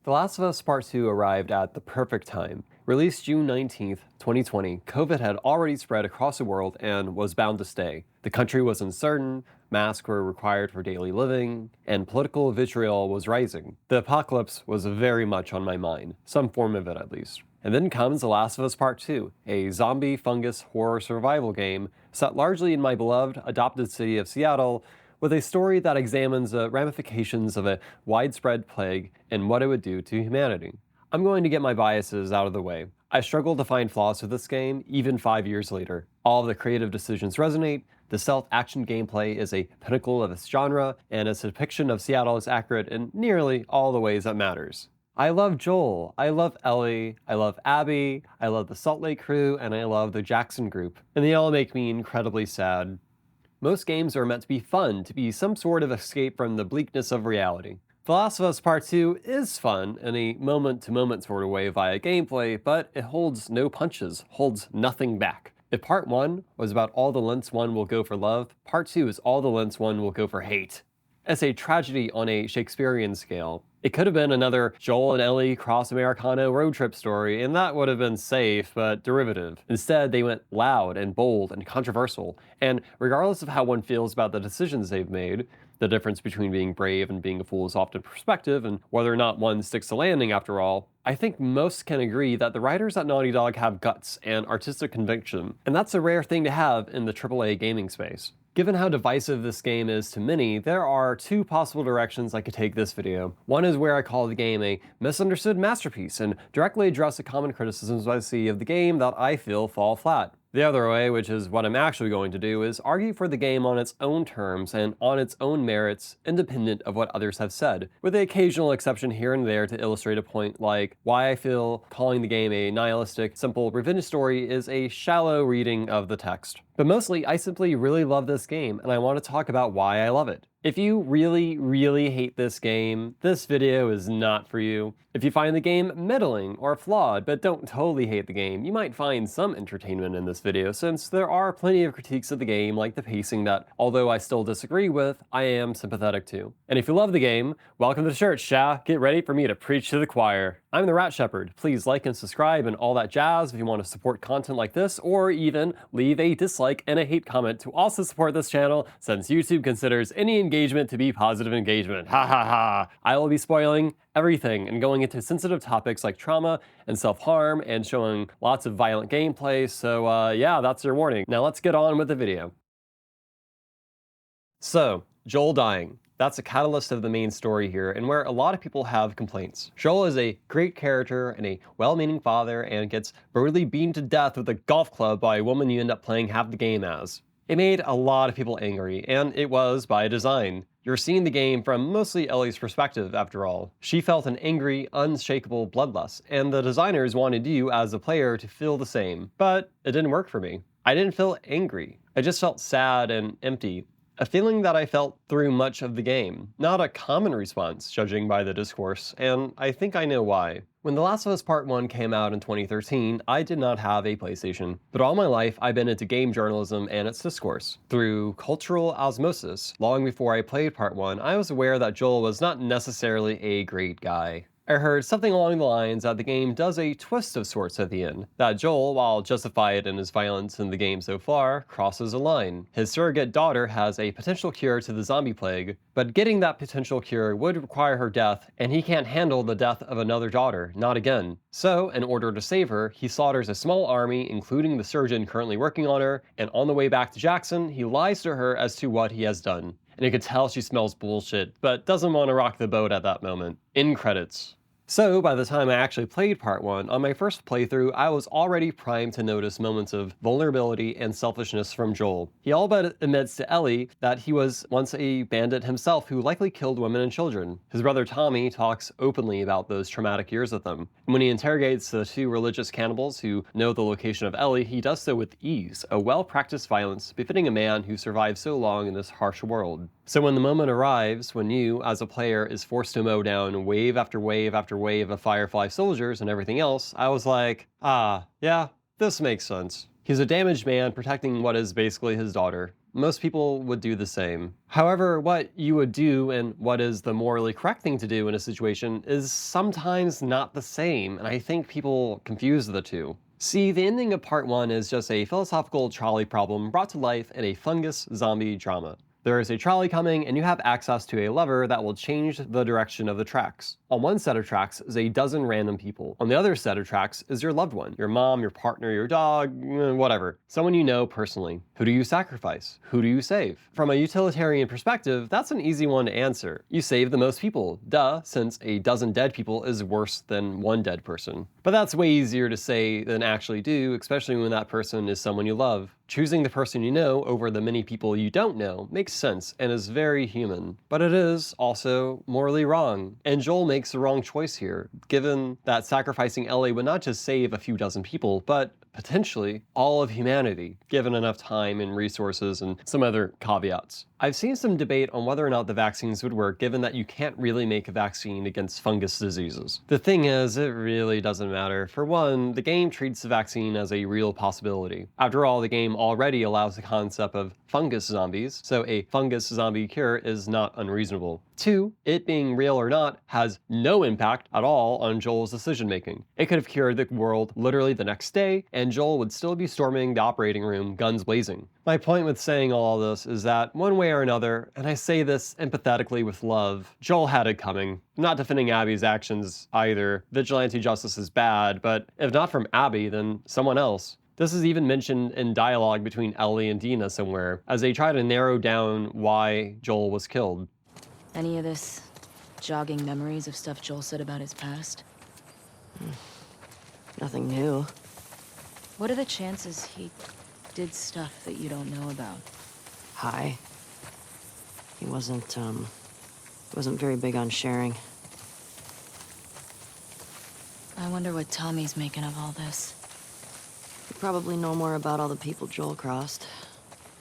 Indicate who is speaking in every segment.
Speaker 1: The Last of Us Part 2 arrived at the perfect time. Released June 19th, 2020, COVID had already spread across the world and was bound to stay. The country was uncertain, masks were required for daily living, and political vitriol was rising. The apocalypse was very much on my mind, some form of it at least. And then comes The Last of Us Part 2, a zombie fungus horror survival game set largely in my beloved adopted city of Seattle, with a story that examines the ramifications of a widespread plague and what it would do to humanity. I'm going to get my biases out of the way. I struggle to find flaws with this game, even 5 years later. All of the creative decisions resonate, the stealth-action gameplay is a pinnacle of its genre, and its depiction of Seattle is accurate in nearly all the ways that matters. I love Joel, I love Ellie, I love Abby, I love the Salt Lake crew, and I love the Jackson group, and they all make me incredibly sad. Most games are meant to be fun, to be some sort of escape from the bleakness of reality. The Last of Us Part 2 is fun in a moment-to-moment sort of way via gameplay, but it holds no punches, holds nothing back. If Part 1 was about all the lengths one will go for love, Part 2 is all the lengths one will go for hate. It's a tragedy on a Shakespearean scale. It could have been another Joel and Ellie cross-Americano road trip story, and that would have been safe, but derivative. Instead, they went loud and bold and controversial, and regardless of how one feels about the decisions they've made, the difference between being brave and being a fool is often perspective, and whether or not one sticks to landing after all, I think most can agree that the writers at Naughty Dog have guts and artistic conviction, and that's a rare thing to have in the AAA gaming space. Given how divisive this game is to many, there are two possible directions I could take this video. One is where I call the game a misunderstood masterpiece and directly address the common criticisms I see of the game that I feel fall flat. The other way, which is what I'm actually going to do, is argue for the game on its own terms and on its own merits, independent of what others have said, with the occasional exception here and there to illustrate a point like why I feel calling the game a nihilistic, simple revenge story is a shallow reading of the text. But mostly, I simply really love this game, and I want to talk about why I love it. If you really hate this game, this video is not for you. If you find the game middling or flawed, but don't totally hate the game, you might find some entertainment in this video, since there are plenty of critiques of the game, like the pacing that, although I still disagree with, I am sympathetic to. And if you love the game, welcome to church, yeah? Get ready for me to preach to the choir. I'm the Rat Shepherd. Please like and subscribe and all that jazz if you want to support content like this, or even leave a dislike and a hate comment to also support this channel, since YouTube considers any engagement to be positive engagement. Ha ha ha! I will be spoiling everything and going into sensitive topics like trauma and self-harm and showing lots of violent gameplay, so yeah, that's your warning. Now let's get on with the video. So, Joel dying. That's a catalyst of the main story here, and where a lot of people have complaints. Joel is a great character and a well-meaning father, and gets brutally beaten to death with a golf club by a woman you end up playing half the game as. It made a lot of people angry, and it was by design. You're seeing the game from mostly Ellie's perspective, after all. She felt an angry, unshakable bloodlust, and the designers wanted you as a player to feel the same. But it didn't work for me. I didn't feel angry. I just felt sad and empty. A feeling that I felt through much of the game. Not a common response, judging by the discourse, and I think I know why. When The Last of Us Part 1 came out in 2013, I did not have a PlayStation, but all my life I've been into game journalism and its discourse. Through cultural osmosis, long before I played Part 1, I was aware that Joel was not necessarily a great guy. I heard something along the lines that the game does a twist of sorts at the end. That Joel, while justified in his violence in the game so far, crosses a line. His surrogate daughter has a potential cure to the zombie plague, but getting that potential cure would require her death, and he can't handle the death of another daughter, not again. So, in order to save her, he slaughters a small army, including the surgeon currently working on her, and on the way back to Jackson, he lies to her as to what he has done. And you can tell she smells bullshit, but doesn't want to rock the boat at that moment. End credits. So, by the time I actually played Part 1, on my first playthrough, I was already primed to notice moments of vulnerability and selfishness from Joel. He all but admits to Ellie that he was once a bandit himself who likely killed women and children. His brother Tommy talks openly about those traumatic years with them. And when he interrogates the two religious cannibals who know the location of Ellie, he does so with ease, a well-practiced violence befitting a man who survived so long in this harsh world. So when the moment arrives, when you, as a player, is forced to mow down wave after wave after wave of Firefly soldiers and everything else, I was like, yeah, This makes sense. He's a damaged man protecting what is basically his daughter. Most people would do the same. However, what you would do and what is the morally correct thing to do in a situation is sometimes not the same, and I think people confuse the two. See, the ending of part 1 is just a philosophical trolley problem brought to life in a fungus zombie drama. There is a trolley coming, and you have access to a lever that will change the direction of the tracks. On one set of tracks is a dozen random people. On the other set of tracks is your loved one, your mom, your partner, your dog, whatever. Someone you know personally. Who do you sacrifice? Who do you save? From a utilitarian perspective, that's an easy one to answer. You save the most people. Duh, since a dozen dead people is worse than one dead person. But that's way easier to say than actually do, especially when that person is someone you love. Choosing the person you know over the many people you don't know makes sense and is very human. But it is also morally wrong. And Joel makes the wrong choice here, given that sacrificing Ellie would not just save a few dozen people, but potentially all of humanity, given enough time and resources and some other caveats. I've seen some debate on whether or not the vaccines would work, given that you can't really make a vaccine against fungus diseases. The thing is, it really doesn't matter. For one, the game treats the vaccine as a real possibility. After all, the game already allows the concept of fungus zombies, so a fungus zombie cure is not unreasonable. 2, it being real or not has no impact at all on Joel's decision making. It could have cured the world literally the next day, and Joel would still be storming the operating room, guns blazing. My point with saying all this is that one way or another, and I say this empathetically with love, Joel had it coming. I'm not defending Abby's actions either. Vigilante justice is bad, but if not from Abby, then someone else. This is even mentioned in dialogue between Ellie and Dina somewhere, as they try to narrow down why Joel was killed.
Speaker 2: Any of this jogging memories of stuff Joel said about his past?
Speaker 3: Nothing new.
Speaker 2: What are the chances he did stuff that you don't know about?
Speaker 3: High. He wasn't very big on sharing.
Speaker 2: I wonder what Tommy's making of all this.
Speaker 3: You probably know more about all the people Joel crossed.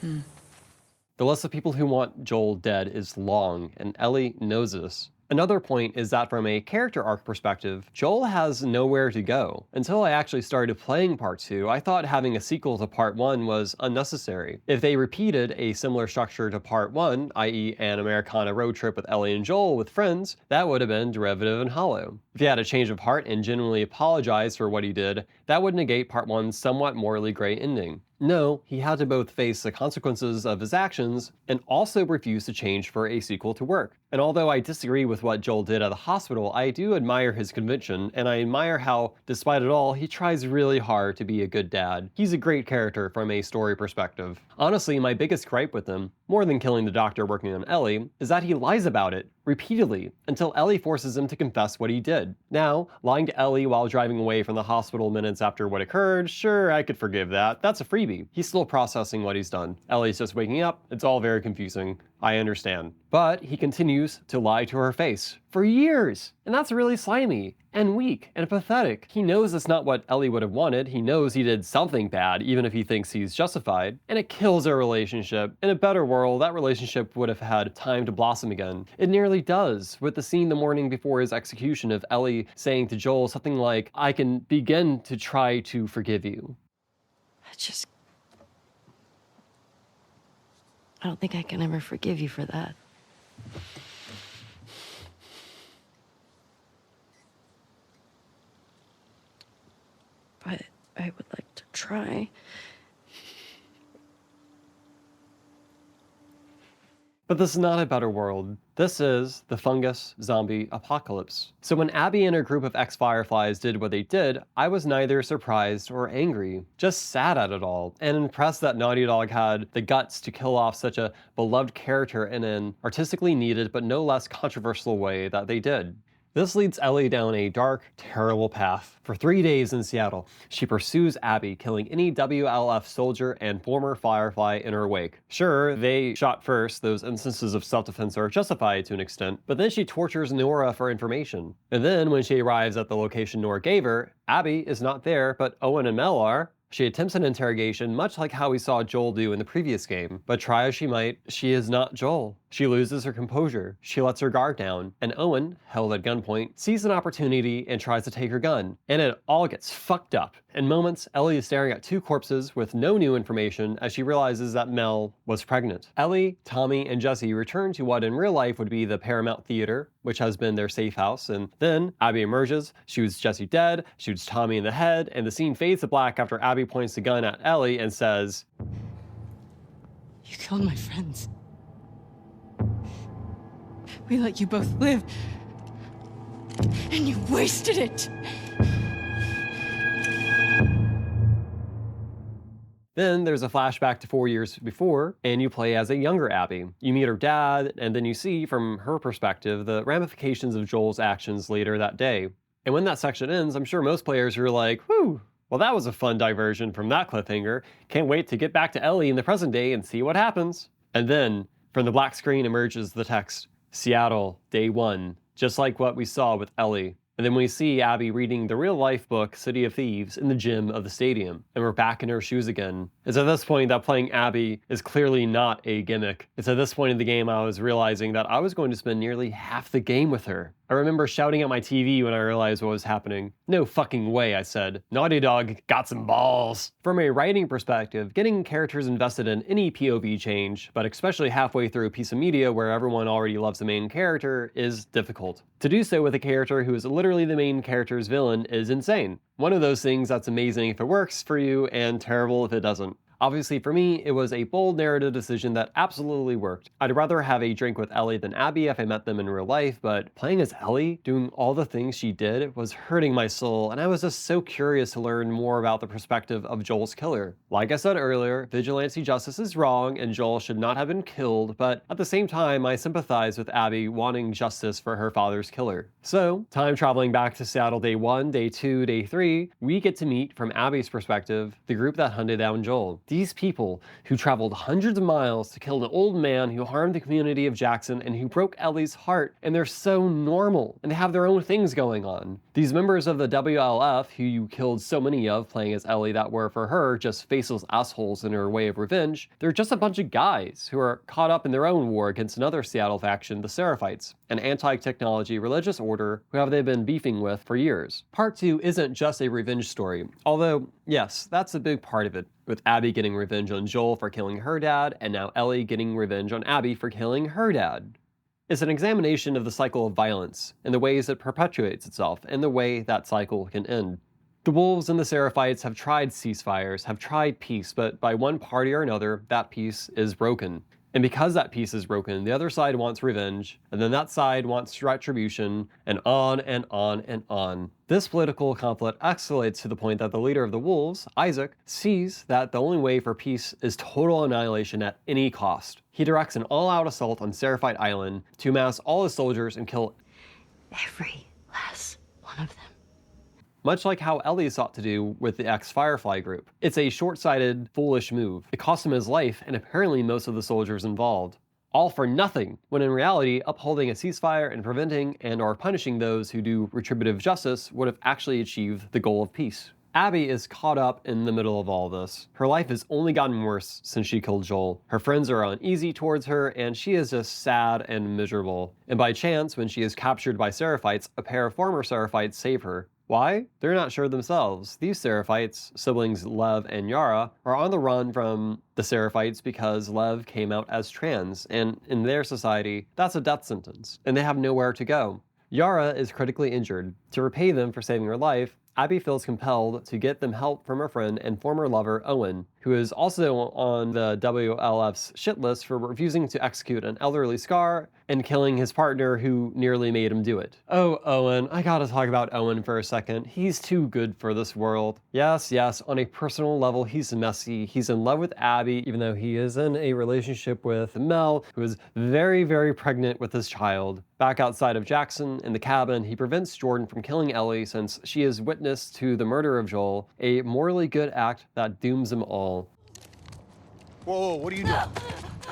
Speaker 1: The list of people who want Joel dead is long, and Ellie knows this. Another point is that from a character arc perspective, Joel has nowhere to go. Until I actually started playing Part 2, I thought having a sequel to Part 1 was unnecessary. If they repeated a similar structure to Part 1, i.e. an Americana road trip with Ellie and Joel with friends, that would have been derivative and hollow. If he had a change of heart and genuinely apologized for what he did, that would negate Part 1's somewhat morally gray ending. No, he had to both face the consequences of his actions and also refuse to change for a sequel to work. And although I disagree with what Joel did at the hospital, I do admire his conviction, and I admire how, despite it all, he tries really hard to be a good dad. He's a great character from a story perspective. Honestly, my biggest gripe with him, more than killing the doctor working on Ellie, is that he lies about it repeatedly until Ellie forces him to confess what he did. Now, lying to Ellie while driving away from the hospital minutes after what occurred, sure, I could forgive that. That's a freebie. He's still processing what he's done. Ellie's just waking up. It's all very confusing. I understand. But he continues to lie to her face for years. And that's really slimy and weak and pathetic. He knows it's not what Ellie would have wanted. He knows he did something bad, even if he thinks he's justified. And it kills their relationship. In a better world, that relationship would have had time to blossom again. It nearly does, with the scene the morning before his execution of Ellie saying to Joel something like, "I can begin to try to forgive you."
Speaker 3: I don't think I can ever forgive you for that. But I would like to try.
Speaker 1: But this is not a better world. This is the fungus zombie apocalypse. So when Abby and her group of ex-Fireflies did what they did, I was neither surprised or angry, just sad at it all, and impressed that Naughty Dog had the guts to kill off such a beloved character in an artistically needed but no less controversial way that they did. This leads Ellie down a dark, terrible path. For 3 days in Seattle, she pursues Abby, killing any WLF soldier and former Firefly in her wake. Sure, they shot first, those instances of self-defense are justified to an extent, but then she tortures Nora for information. And then when she arrives at the location Nora gave her, Abby is not there, but Owen and Mel are. She attempts an interrogation, much like how we saw Joel do in the previous game, but try as she might, she is not Joel. She loses her composure, she lets her guard down, and Owen, held at gunpoint, sees an opportunity and tries to take her gun. And it all gets fucked up. In moments, Ellie is staring at two corpses with no new information as she realizes that Mel was pregnant. Ellie, Tommy, and Jesse return to what in real life would be the Paramount Theater, which has been their safe house, and then Abby emerges, shoots Jesse dead, shoots Tommy in the head, and the scene fades to black after Abby points the gun at Ellie and says,
Speaker 4: "You killed my friends. We let you both live, and you wasted it."
Speaker 1: Then there's a flashback to 4 years before, and you play as a younger Abby. You meet her dad, and then you see, from her perspective, the ramifications of Joel's actions later that day. And when that section ends, I'm sure most players are like, whew, well that was a fun diversion from that cliffhanger. Can't wait to get back to Ellie in the present day and see what happens. And then, from the black screen emerges the text, Seattle, Day 1, just like what we saw with Ellie. And then we see Abby reading the real-life book, City of Thieves, in the gym of the stadium. And we're back in her shoes again. It's at this point that playing Abby is clearly not a gimmick. It's at this point in the game I was realizing that I was going to spend nearly half the game with her. I remember shouting at my TV when I realized what was happening. "No fucking way," I said. "Naughty Dog got some balls." From a writing perspective, getting characters invested in any POV change, but especially halfway through a piece of media where everyone already loves the main character, is difficult. To do so with a character who is literally the main character's villain is insane. One of those things that's amazing if it works for you and terrible if it doesn't. Obviously for me, it was a bold narrative decision that absolutely worked. I'd rather have a drink with Ellie than Abby if I met them in real life, but playing as Ellie, doing all the things she did, was hurting my soul, and I was just so curious to learn more about the perspective of Joel's killer. Like I said earlier, vigilante justice is wrong and Joel should not have been killed, but at the same time, I sympathize with Abby wanting justice for her father's killer. So, time traveling back to Seattle Day 1, Day 2, Day 3, we get to meet, from Abby's perspective, the group that hunted down Joel. These people who traveled hundreds of miles to kill an old man who harmed the community of Jackson and who broke Ellie's heart, and they're so normal, and they have their own things going on. These members of the WLF, who you killed so many of playing as Ellie that were for her just faceless assholes in her way of revenge, they're just a bunch of guys who are caught up in their own war against another Seattle faction, the Seraphites, an anti-technology religious order who have they been beefing with for years. Part 2 isn't just a revenge story, although yes, that's a big part of it, with Abby getting revenge on Joel for killing her dad, and now Ellie getting revenge on Abby for killing her dad. It's an examination of the cycle of violence, and the ways it perpetuates itself, and the way that cycle can end. The Wolves and the Seraphites have tried ceasefires, have tried peace, but by one party or another, that peace is broken. And because that peace is broken, the other side wants revenge, and then that side wants retribution, and on and on and on. This political conflict escalates to the point that the leader of the Wolves, Isaac, sees that the only way for peace is total annihilation at any cost. He directs an all-out assault on Seraphite Island to mass all his soldiers and kill
Speaker 4: Every last one of them.
Speaker 1: much like how Ellie sought to do with the ex-Firefly group. It's a short-sighted, foolish move. It cost him his life and apparently most of the soldiers involved. All for nothing, when in reality, upholding a ceasefire and preventing and/or punishing those who do retributive justice would have actually achieved the goal of peace. Abby is caught up in the middle of all this. Her life has only gotten worse since she killed Joel. Her friends are uneasy towards her, and she is just sad and miserable. And by chance, when she is captured by Seraphites, a pair of former Seraphites save her. Why? They're not sure themselves. These Seraphites, siblings Lev and Yara, are on the run from the Seraphites because Lev came out as trans, and in their society, that's a death sentence, and they have nowhere to go. Yara is critically injured. To repay them for saving her life, Abby feels compelled to get them help from her friend and former lover, Owen, who is also on the WLF's shit list for refusing to execute an elderly Scar and killing his partner who nearly made him do it. Oh, Owen. I gotta talk about Owen for a second. He's too good for this world. Yes, on a personal level, he's messy. He's in love with Abby, even though he is in a relationship with Mel, who is very, very pregnant with his child. Back outside of Jackson, in the cabin, he prevents Jordan from killing Ellie since she is witness to the murder of Joel, a morally good act that dooms them all.
Speaker 5: Whoa, what are you doing?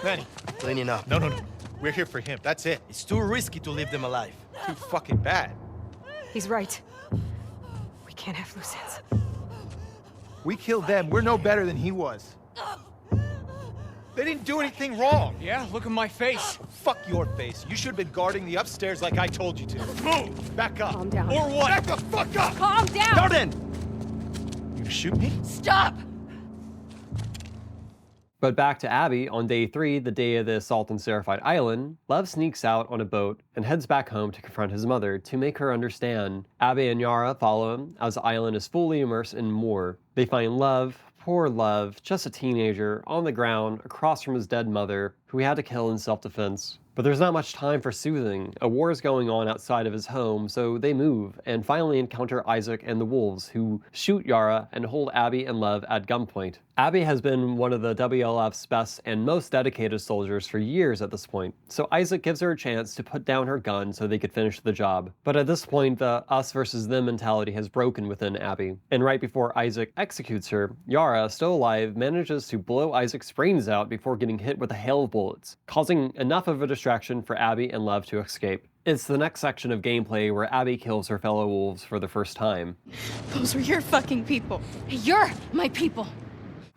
Speaker 5: Manny.
Speaker 6: Cleaning up.
Speaker 5: No. We're here for him. That's it.
Speaker 6: It's too risky to leave them alive.
Speaker 5: Too fucking bad.
Speaker 7: He's right. We can't have loose ends.
Speaker 5: We killed them. We're no better than he was. They didn't do anything wrong.
Speaker 8: Yeah, look at my face.
Speaker 5: Fuck your face. You should have been guarding the upstairs like I told you to. Move! Back up.
Speaker 7: Calm down.
Speaker 5: Or what? Back the fuck up!
Speaker 7: Calm down!
Speaker 5: Darden! You gonna shoot me?
Speaker 4: Stop!
Speaker 1: But back to Abby, on day 3, the day of the assault on Seraphied Island, Lev sneaks out on a boat and heads back home to confront his mother to make her understand. Abby and Yara follow him as the island is fully immersed in war. They find Lev, poor Lev, just a teenager, on the ground across from his dead mother, who he had to kill in self-defense. But there's not much time for soothing. A war is going on outside of his home, so they move and finally encounter Isaac and the wolves, who shoot Yara and hold Abby and Lev at gunpoint. Abby has been one of the WLF's best and most dedicated soldiers for years at this point, so Isaac gives her a chance to put down her gun so they could finish the job. But at this point, the us versus them mentality has broken within Abby, and right before Isaac executes her, Yara, still alive, manages to blow Isaac's brains out before getting hit with a hail of bullets, causing enough of a distraction for Abby and Lev to escape. It's the next section of gameplay where Abby kills her fellow wolves for the first time.
Speaker 4: Those were your fucking people. You're my people.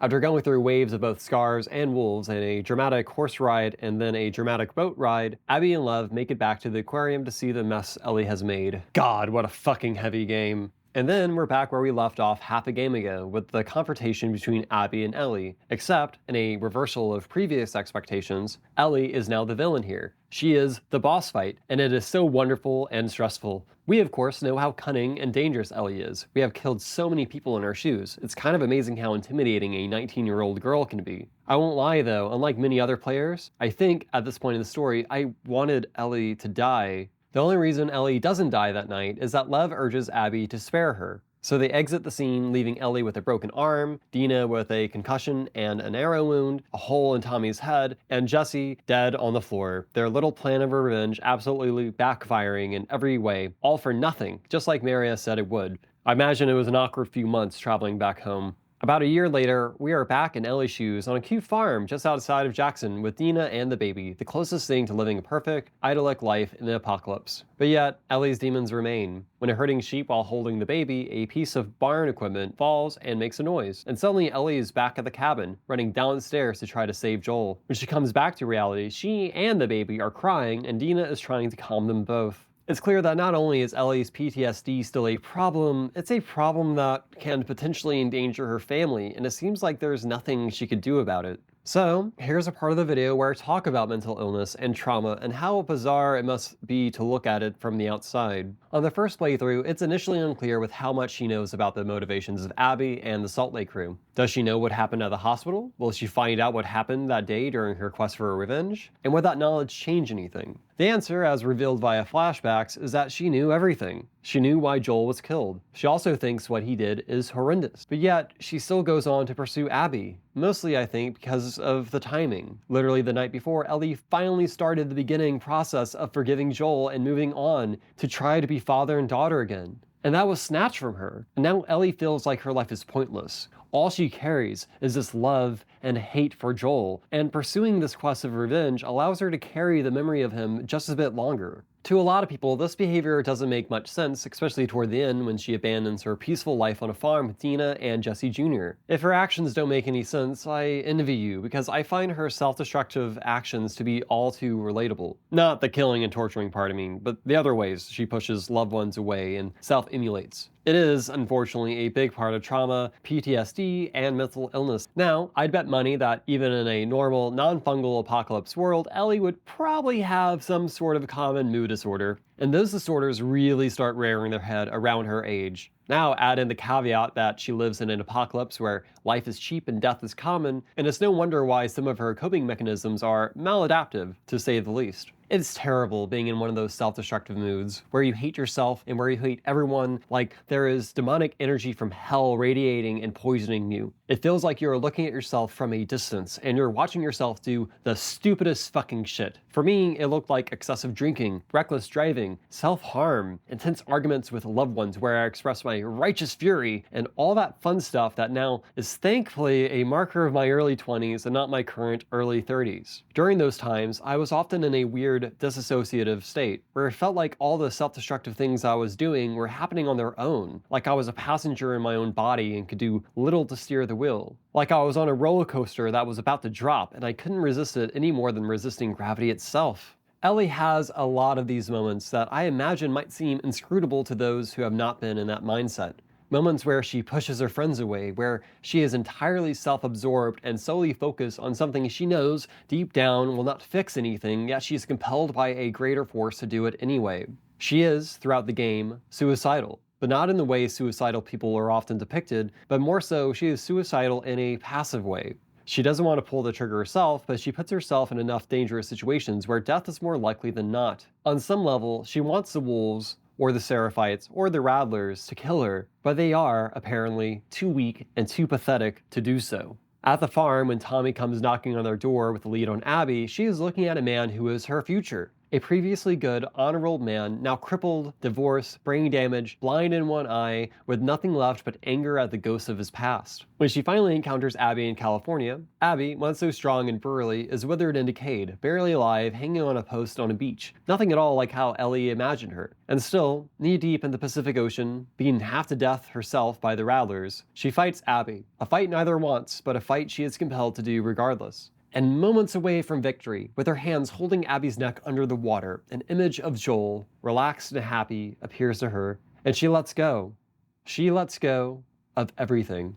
Speaker 1: After going through waves of both scars and wolves and a dramatic horse ride and then a dramatic boat ride, Abby and Lev make it back to the aquarium to see the mess Ellie has made. God, what a fucking heavy game. And then we're back where we left off half a game ago with the confrontation between Abby and Ellie, except in a reversal of previous expectations, Ellie is now the villain here. She is the boss fight, and it is so wonderful and stressful. We of course know how cunning and dangerous Ellie is. We have killed so many people in our shoes. It's kind of amazing how intimidating a 19-year-old girl can be. I won't lie though, unlike many other players, I think at this point in the story, I wanted Ellie to die. The only reason Ellie doesn't die that night is that Lev urges Abby to spare her. So they exit the scene, leaving Ellie with a broken arm, Dina with a concussion and an arrow wound, a hole in Tommy's head, and Jesse dead on the floor. Their little plan of revenge absolutely backfiring in every way, all for nothing, just like Maria said it would. I imagine it was an awkward few months traveling back home. About a year later, we are back in Ellie's shoes on a cute farm just outside of Jackson with Dina and the baby, the closest thing to living a perfect, idyllic life in the apocalypse. But yet, Ellie's demons remain. When herding sheep while holding the baby, a piece of barn equipment falls and makes a noise. And suddenly Ellie is back at the cabin, running downstairs to try to save Joel. When she comes back to reality, she and the baby are crying and Dina is trying to calm them both. It's clear that not only is Ellie's PTSD still a problem, it's a problem that can potentially endanger her family, and it seems like there's nothing she could do about it. So, here's a part of the video where I talk about mental illness and trauma and how bizarre it must be to look at it from the outside. On the first playthrough, it's initially unclear with how much she knows about the motivations of Abby and the Salt Lake crew. Does she know what happened at the hospital? Will she find out what happened that day during her quest for revenge? And would that knowledge change anything? The answer, as revealed via flashbacks, is that she knew everything. She knew why Joel was killed. She also thinks what he did is horrendous. But yet, she still goes on to pursue Abby. Mostly, I think, because of the timing. Literally the night before, Ellie finally started the beginning process of forgiving Joel and moving on to try to be father and daughter again. And that was snatched from her. And now Ellie feels like her life is pointless. All she carries is this love and hate for Joel, and pursuing this quest of revenge allows her to carry the memory of him just a bit longer. To a lot of people, this behavior doesn't make much sense, especially toward the end when she abandons her peaceful life on a farm with Dina and Jesse Jr. If her actions don't make any sense, I envy you, because I find her self-destructive actions to be all too relatable. Not the killing and torturing part, I mean, but the other ways she pushes loved ones away and self-immolates. It is, unfortunately, a big part of trauma, PTSD, and mental illness. Now, I'd bet money that even in a normal, non-fungal apocalypse world, Ellie would probably have some sort of common mood disorder. And those disorders really start rearing their head around her age. Now add in the caveat that she lives in an apocalypse where life is cheap and death is common, and it's no wonder why some of her coping mechanisms are maladaptive, to say the least. It's terrible being in one of those self-destructive moods where you hate yourself and where you hate everyone, like there is demonic energy from hell radiating and poisoning you. It feels like you're looking at yourself from a distance and you're watching yourself do the stupidest fucking shit. For me, it looked like excessive drinking, reckless driving, self-harm, intense arguments with loved ones where I express my righteous fury, and all that fun stuff that now is thankfully a marker of my early 20s and not my current early 30s. During those times, I was often in a weird disassociative state where it felt like all the self-destructive things I was doing were happening on their own, like I was a passenger in my own body and could do little to steer the wheel. Like I was on a roller coaster that was about to drop, and I couldn't resist it any more than resisting gravity itself. Ellie has a lot of these moments that I imagine might seem inscrutable to those who have not been in that mindset. Moments where she pushes her friends away, where she is entirely self-absorbed and solely focused on something she knows deep down will not fix anything, yet she is compelled by a greater force to do it anyway. She is, throughout the game, suicidal, but not in the way suicidal people are often depicted, but more so she is suicidal in a passive way. She doesn't want to pull the trigger herself, but she puts herself in enough dangerous situations where death is more likely than not. On some level, she wants the wolves, or the Seraphites, or the Rattlers to kill her, but they are, apparently, too weak and too pathetic to do so. At the farm, when Tommy comes knocking on their door with the lead on Abby, she is looking at a man who is her future. A previously good, honor-rolled man, now crippled, divorced, brain damage, blind in one eye, with nothing left but anger at the ghosts of his past. When she finally encounters Abby in California, Abby, once so strong and burly, is withered and decayed, barely alive, hanging on a post on a beach. Nothing at all like how Ellie imagined her. And still, knee-deep in the Pacific Ocean, beaten half to death herself by the Rattlers, she fights Abby. A fight neither wants, but a fight she is compelled to do regardless. And moments away from victory, with her hands holding Abby's neck under the water, an image of Joel, relaxed and happy, appears to her, and she lets go. She lets go of everything.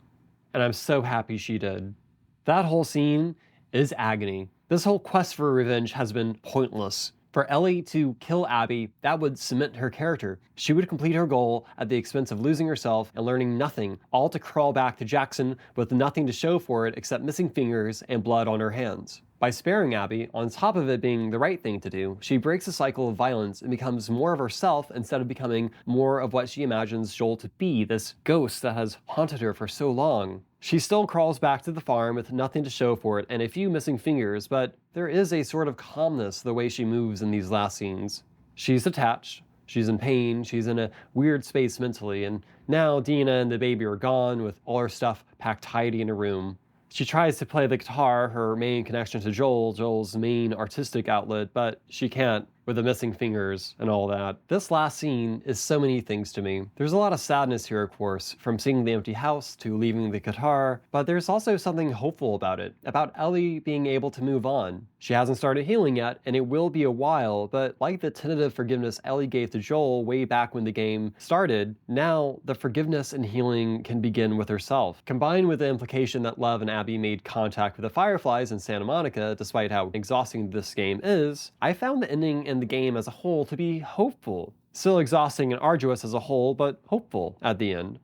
Speaker 1: And I'm so happy she did. That whole scene is agony. This whole quest for revenge has been pointless. For Ellie to kill Abby, that would cement her character. She would complete her goal at the expense of losing herself and learning nothing, all to crawl back to Jackson with nothing to show for it except missing fingers and blood on her hands. By sparing Abby, on top of it being the right thing to do, she breaks the cycle of violence and becomes more of herself instead of becoming more of what she imagines Joel to be, this ghost that has haunted her for so long. She still crawls back to the farm with nothing to show for it and a few missing fingers, but there is a sort of calmness to the way she moves in these last scenes. She's detached, she's in pain, she's in a weird space mentally, and now Dina and the baby are gone with all her stuff packed tidy in a room. She tries to play the guitar, her main connection to Joel, Joel's main artistic outlet, but she can't with the missing fingers and all that. This last scene is so many things to me. There's a lot of sadness here, of course, from seeing the empty house to leaving the guitar, but there's also something hopeful about it, about Ellie being able to move on. She hasn't started healing yet, and it will be a while, but like the tentative forgiveness Ellie gave to Joel way back when the game started, now the forgiveness and healing can begin with herself. Combined with the implication that Lev and Abby made contact with the Fireflies in Santa Monica, despite how exhausting this game is, I found the ending in the game as a whole to be hopeful. Still exhausting and arduous as a whole, but hopeful at the end.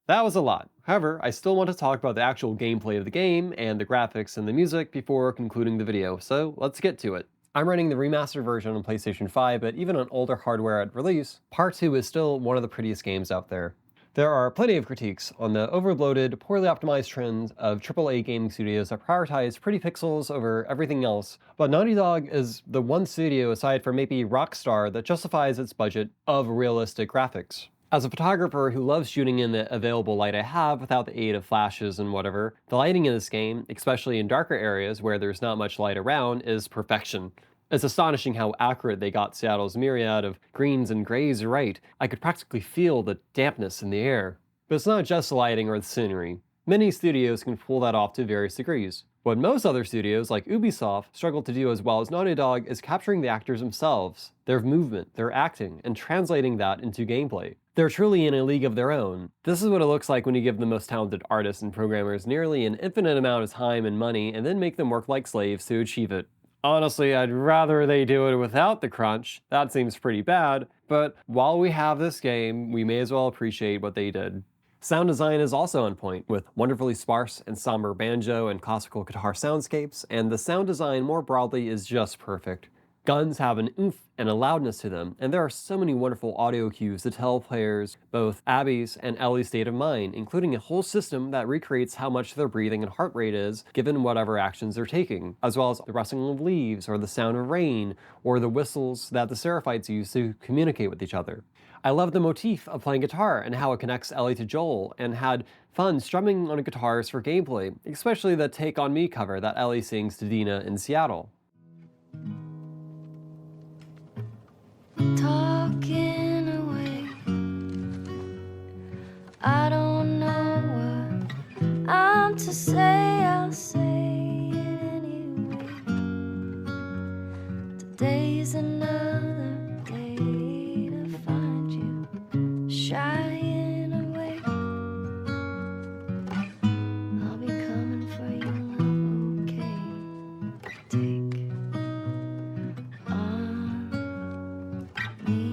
Speaker 1: That was a lot. However, I still want to talk about the actual gameplay of the game and the graphics and the music before concluding the video, so let's get to it. I'm running the remastered version on PlayStation 5, but even on older hardware at release, Part 2 is still one of the prettiest games out there. There are plenty of critiques on the overloaded, poorly optimized trends of AAA gaming studios that prioritize pretty pixels over everything else, but Naughty Dog is the one studio aside from maybe Rockstar that justifies its budget of realistic graphics. As a photographer who loves shooting in the available light I have without the aid of flashes and whatever, the lighting in this game, especially in darker areas where there's not much light around, is perfection. It's astonishing how accurate they got Seattle's myriad of greens and grays right. I could practically feel the dampness in the air. But it's not just the lighting or the scenery. Many studios can pull that off to various degrees. What most other studios, like Ubisoft, struggle to do as well as Naughty Dog is capturing the actors themselves, their movement, their acting, and translating that into gameplay. They're truly in a league of their own. This is what it looks like when you give the most talented artists and programmers nearly an infinite amount of time and money and then make them work like slaves to achieve it. Honestly, I'd rather they do it without the crunch. That seems pretty bad, but while we have this game, we may as well appreciate what they did. Sound design is also on point, with wonderfully sparse and somber banjo and classical guitar soundscapes, and the sound design more broadly is just perfect. Guns have an oomph and a loudness to them, and there are so many wonderful audio cues to tell players both Abby's and Ellie's state of mind, including a whole system that recreates how much their breathing and heart rate is given whatever actions they're taking, as well as the rustling of leaves, or the sound of rain, or the whistles that the Seraphites use to communicate with each other. I love the motif of playing guitar and how it connects Ellie to Joel, and had fun strumming on guitars for gameplay, especially the Take On Me cover that Ellie sings to Dina in Seattle.
Speaker 3: Talking away. I don't know what I shying away. I'll be coming for you, love, okay? Take on me.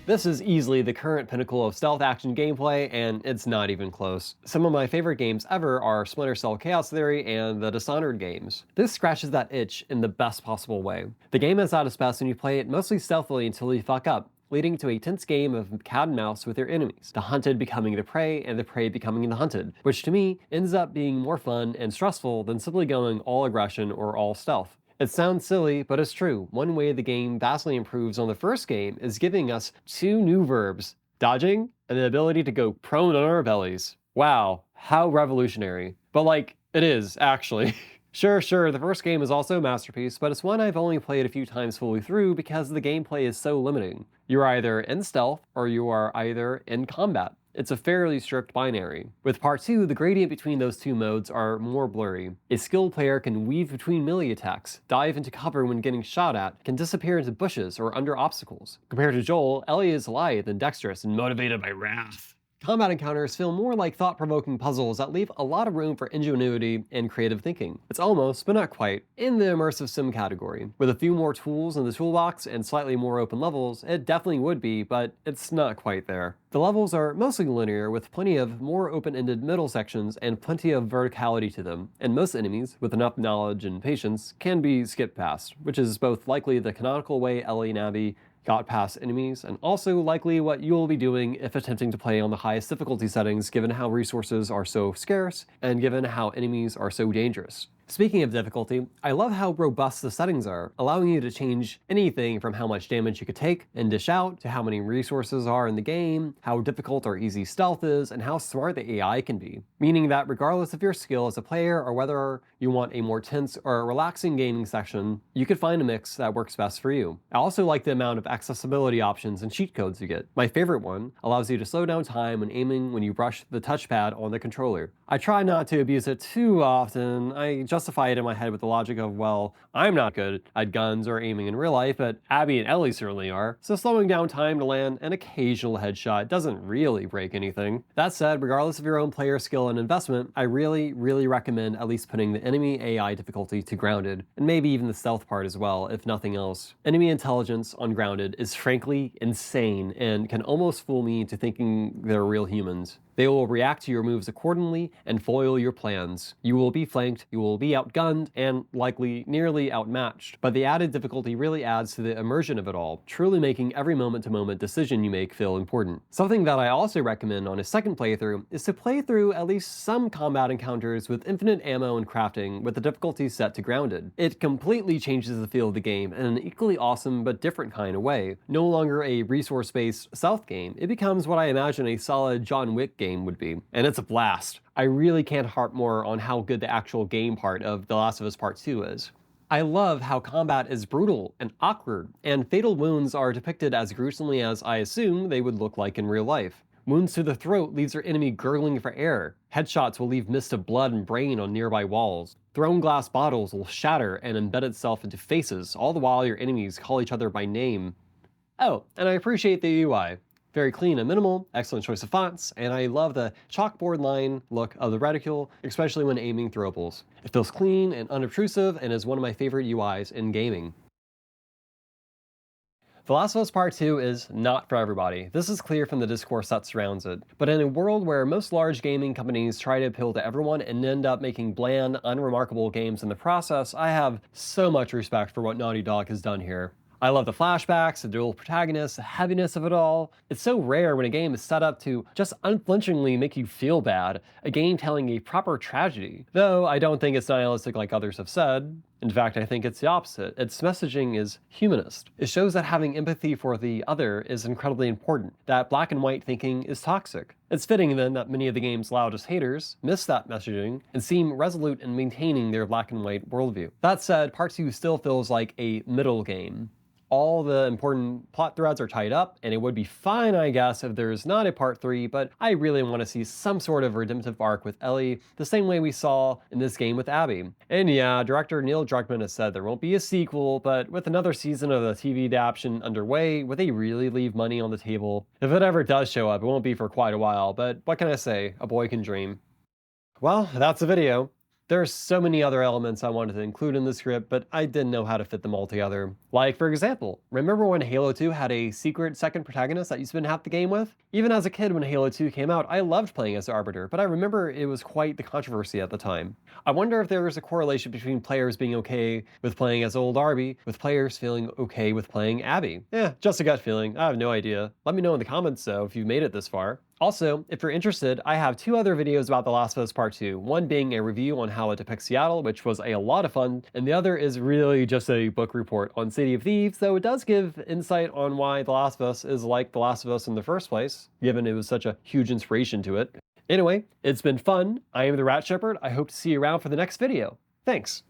Speaker 1: This is easily the current pinnacle of stealth action gameplay, and it's not even close. Some of my favorite games ever are Splinter Cell Chaos Theory and the Dishonored games. This scratches that itch in the best possible way. The game is at its best when you play it mostly stealthily until you fuck up, leading to a tense game of cat and mouse with your enemies, the hunted becoming the prey and the prey becoming the hunted, which to me ends up being more fun and stressful than simply going all aggression or all stealth. It sounds silly, but it's true. One way the game vastly improves on the first game is giving us two new verbs, dodging and the ability to go prone on our bellies. Wow, how revolutionary. But like, it is, actually. Sure, the first game is also a masterpiece, but it's one I've only played a few times fully through because the gameplay is so limiting. You're either in stealth or you are either in combat. It's a fairly strict binary. With Part 2, the gradient between those two modes are more blurry. A skilled player can weave between melee attacks, dive into cover when getting shot at, can disappear into bushes or under obstacles. Compared to Joel, Ellie is lithe and dexterous and motivated by wrath. Combat encounters feel more like thought-provoking puzzles that leave a lot of room for ingenuity and creative thinking. It's almost, but not quite, in the immersive sim category. With a few more tools in the toolbox and slightly more open levels, it definitely would be, but it's not quite there. The levels are mostly linear, with plenty of more open-ended middle sections and plenty of verticality to them, and most enemies, with enough knowledge and patience, can be skipped past, which is both likely the canonical way Ellie and Abby got past enemies, and also likely what you'll be doing if attempting to play on the highest difficulty settings given how resources are so scarce and given how enemies are so dangerous. Speaking of difficulty, I love how robust the settings are, allowing you to change anything from how much damage you could take and dish out, to how many resources are in the game, how difficult or easy stealth is, and how smart the AI can be. Meaning that regardless of your skill as a player or whether you want a more tense or a relaxing gaming session, you could find a mix that works best for you. I also like the amount of accessibility options and cheat codes you get. My favorite one allows you to slow down time when aiming when you brush the touchpad on the controller. I try not to abuse it too often. I justify it in my head with the logic of, well, I'm not good at guns or aiming in real life, but Abby and Ellie certainly are, so slowing down time to land an occasional headshot doesn't really break anything. That said, regardless of your own player skill and investment, I really recommend at least putting the enemy AI difficulty to grounded, and maybe even the stealth part as well, if nothing else. Enemy intelligence on grounded is frankly insane and can almost fool me into thinking they're real humans. They will react to your moves accordingly and foil your plans. You will be flanked, you will be outgunned, and likely nearly outmatched. But the added difficulty really adds to the immersion of it all, truly making every moment-to-moment decision you make feel important. Something that I also recommend on a second playthrough is to play through at least some combat encounters with infinite ammo and crafting with the difficulty set to grounded. It completely changes the feel of the game in an equally awesome but different kind of way. No longer a resource-based stealth game, it becomes what I imagine a solid John Wick game would be, and it's a blast. I really can't harp more on how good the actual game part of The Last of Us Part 2 is. I love how combat is brutal and awkward, and fatal wounds are depicted as gruesomely as I assume they would look like in real life. Wounds to the throat leaves your enemy gurgling for air. Headshots will leave mist of blood and brain on nearby walls. Thrown glass bottles will shatter and embed itself into faces, all the while your enemies call each other by name. Oh, and I appreciate the UI. Very clean and minimal, excellent choice of fonts, and I love the chalkboard line look of the reticule, especially when aiming throwables. It feels clean and unobtrusive and is one of my favorite UIs in gaming. The Last of Us Part 2 is not for everybody. This is clear from the discourse that surrounds it. But in a world where most large gaming companies try to appeal to everyone and end up making bland, unremarkable games in the process, I have so much respect for what Naughty Dog has done here. I love the flashbacks, the dual protagonists, the heaviness of it all. It's so rare when a game is set up to just unflinchingly make you feel bad, a game telling a proper tragedy. Though I don't think it's nihilistic like others have said. In fact, I think it's the opposite. Its messaging is humanist. It shows that having empathy for the other is incredibly important, that black and white thinking is toxic. It's fitting then that many of the game's loudest haters miss that messaging and seem resolute in maintaining their black and white worldview. That said, Part 2 still feels like a middle game. All the important plot threads are tied up, and it would be fine, I guess, if there's not a part 3, but I really want to see some sort of redemptive arc with Ellie, the same way we saw in this game with Abby. And yeah, director Neil Druckmann has said there won't be a sequel, but with another season of the TV adaptation underway, would they really leave money on the table? If it ever does show up, it won't be for quite a while, but what can I say? A boy can dream. Well, that's the video. There are so many other elements I wanted to include in the script, but I didn't know how to fit them all together. Like, for example, remember when Halo 2 had a secret second protagonist that you spend half the game with? Even as a kid when Halo 2 came out, I loved playing as the Arbiter, but I remember it was quite the controversy at the time. I wonder if there is a correlation between players being okay with playing as old Arby, with players feeling okay with playing Abby. Just a gut feeling, I have no idea. Let me know in the comments though if you've made it this far. Also, if you're interested, I have 2 other videos about The Last of Us Part 2, one being a review on how it depicts Seattle, which was a lot of fun, and the other is really just a book report on City of Thieves, though it does give insight on why The Last of Us is like The Last of Us in the first place, given it was such a huge inspiration to it. Anyway, it's been fun. I am the Rat Shepherd. I hope to see you around for the next video. Thanks.